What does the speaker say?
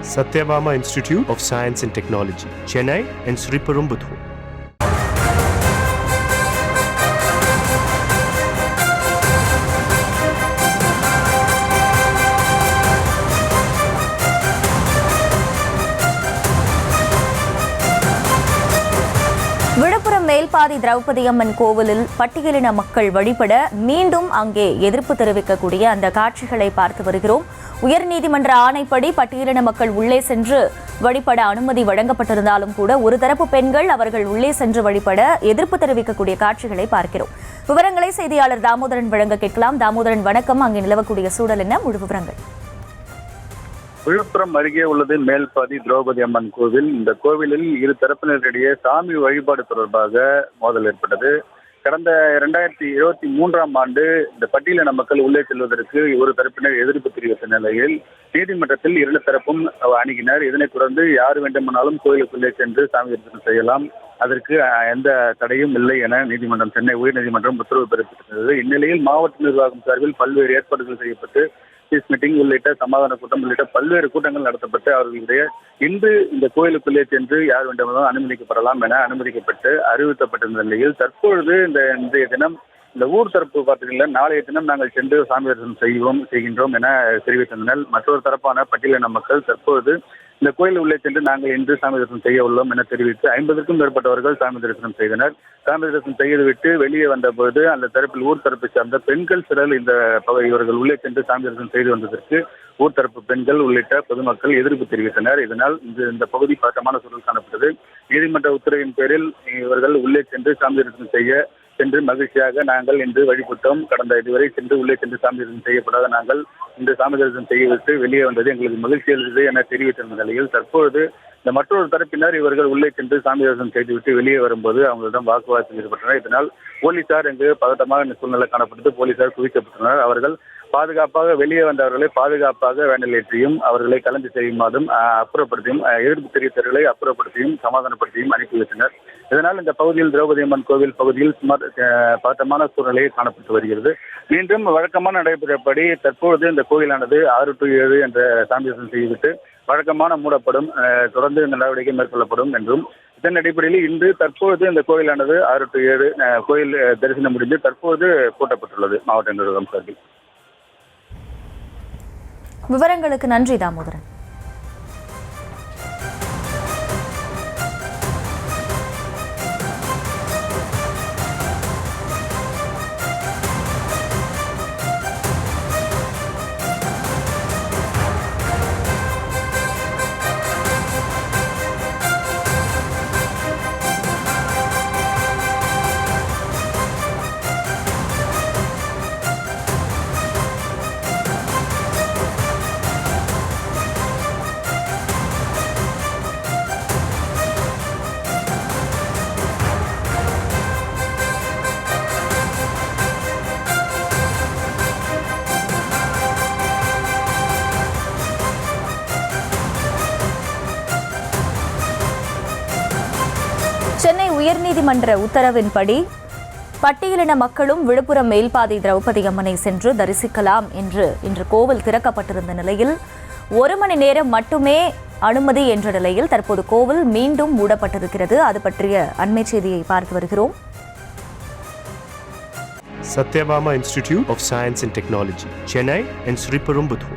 Satyabama Institute of Science and Technology, Chennai and Sriperumbudur. Villupuram Melpathi Draupadi Amman கோவிலில் பட்டியலின மக்கள் வழிபட மீண்டும் அங்கே எதிர்ப்பு தெரிவிக்கக்கூடிய அந்த காட்சிகளை பார்த்து வருகிறோம். உயர்நீதிமன்ற ஆணைப்படி பட்டியலின மக்கள் உள்ளே சென்று வழிபட அனுமதி வழங்கப்பட்டிருந்தாலும் கூட ஒரு தரப்பு பெண்கள் அவர்கள் உள்ளே சென்று வழிபட எதிர்ப்பு தெரிவிக்கக்கூடிய காட்சிகளை பார்க்கிறோம். விவரங்களை செய்தியாளர் தாமோதரன் வழங்க கேட்கலாம். தாமோதரன், வணக்கம். அங்கே நிலவக்கூடிய சூழல் என்ன? முழு விவரங்கள். விழுப்புரம் அருகே உள்ளது மேல்பாதி திரௌபதி அம்மன் கோவில். இந்த கோவிலில் இரு தரப்பினரிடையே சாமி வழிபாடு தொடர்பாக மோதல் ஏற்பட்டது. கடந்த 2023ஆம் ஆண்டு இந்த பட்டியலின மக்கள் உள்ளே செல்வதற்கு ஒரு தரப்பினர் எதிர்ப்பு தெரிவித்த நிலையில் நீதிமன்றத்தில் இரண்டு தரப்பும் அணுகினர். இதனைத் தொடர்ந்து யார் வேண்டுமானாலும் கோயிலுக்குள்ளே சென்று சாமி தரிசனம் செய்யலாம், அதற்கு எந்த தடையும் இல்லை என நீதிமன்றம், சென்னை உயர்நீதிமன்றம் உத்தரவு பிறப்பித்திருந்தது. இந்நிலையில் மாவட்ட நிர்வாகம் சார்பில் பல்வேறு ஏற்பாடுகள் செய்யப்பட்டு மீட்டிங் உள்ளிட்ட சமாதான கூட்டம் உள்ளிட்ட பல்வேறு கூட்டங்கள் நடத்தப்பட்டு அவர்களுடைய இன்று இந்த கோயிலுக்குள்ளே சென்று யார் வேண்டுமானாலும் அனுமதிக்கப்படலாம் என அனுமதிக்கப்பட்டு அறிவிக்கப்பட்டிருந்த நிலையில் தற்பொழுது இன்றைய தினம் இந்த ஊர் தரப்பு பார்த்தீங்கன்னா நாளைய தினம் நாங்கள் சென்று சாமி தரிசனம் செய்கின்றோம் என தெரிவித்தனர். மற்றொரு தரப்பான பட்டியலின மக்கள் தற்பொழுது இந்த கோயில் உள்ளே சென்று நாங்கள் இன்று சாமி தரிசனம் செய்ய உள்ளோம் என தெரிவித்து 50க்கும் மேற்பட்டவர்கள் சாமி தரிசனம் செய்தனர். சாமி தரிசனம் செய்துவிட்டு வெளியே வந்தபோது அந்த தரப்பில் ஊர் தரப்பை சார்ந்த பெண்கள் சிலர் இவர்கள் உள்ளே சென்று சாமி தரிசனம் செய்து வந்ததற்கு ஊர் தரப்பு பெண்கள் உள்ளிட்ட பொதுமக்கள் எதிர்ப்பு தெரிவித்தனர். இதனால் இந்த பகுதி பதட்டமான சூழல் காணப்பட்டது. நீதிமன்ற உத்தரவின் பேரில் இவர்கள் உள்ளே சென்று சாமி தரிசனம் செய்ய சென்று மகிழ்ச்சியாக நாங்கள் இன்று வழிபட்டோம். கடந்த இதுவரை சென்று உள்ளே சென்று சாமி தரிசனம் செய்யப்படாத நாங்கள் இன்று சாமி தரிசனம் செய்துவிட்டு வெளியே வந்தது எங்களுக்கு மகிழ்ச்சி அளித்தது என தெரிவித்திருந்த நிலையில் தற்பொழுது இந்த மற்றொரு தரப்பினர் இவர்கள் உள்ளே சென்று சாமி தரிசனம் செய்துவிட்டு வெளியே வரும்போது அவங்களிடம் வாக்குவாதத்தில் ஈடுபட்டனர். இதனால் போலீசார் இங்கு பதட்டமாக சூழ்நிலை காணப்பட்டது. போலீசார் குவிக்கப்பட்டனர். அவர்கள் பாதுகாப்பாக வெளியே வந்தவர்களை பாதுகாப்பாக வேண்டல் ஏற்றியும் அவர்களை கலந்து செய்யுமாறும் அப்புறப்படுத்தியும் எதிர்ப்பு தெரிவித்தவர்களை அப்புறப்படுத்தியும் சமாதானப்படுத்தியும் அனுப்பி வைத்தனர். இதனால் இந்த பகுதியில் திரௌபதி அம்மன் கோவில் பகுதியில் சுமார் பதட்டமான சூழ்நிலை காணப்பட்டு வருகிறது. மீண்டும் வழக்கமான நடைபெறப்படி தற்பொழுது இந்த கோயிலானது 6 to 7 என்ற சாமி தரிசனம் செய்துவிட்டு வழக்கமான மூடப்படும், தொடர்ந்து இந்த நடவடிக்கை மேற்கொள்ளப்படும் என்றும் இதன் அடிப்படையில் இன்று தற்பொழுது இந்த கோயிலானது 6 to 7 கோயில் தரிசனம் முடிந்து தற்போது பூட்டப்பட்டுள்ளது மாவட்ட நிர்வாகம் சார்பில். விவரங்களுக்கு நன்றி தாமோதரன். சென்னை உயர்நீதிமன்ற உத்தரவின்படி பட்டியலின மக்களும் விழுப்புரம் மேல்பாதி திரௌபதி அம்மனை சென்று தரிசிக்கலாம் என்று இன்று கோவில் திறக்கப்பட்டிருந்த நிலையில் 1 மணி நேரம் மட்டுமே அனுமதி என்ற நிலையில் தற்போது கோவில் மீண்டும் மூடப்பட்டிருக்கிறது. அது பற்றிய அண்மை செய்தியை பார்த்து வருகிறோம். Satyabama Institute of Science and Technology, Chennai and Sriperumbudur.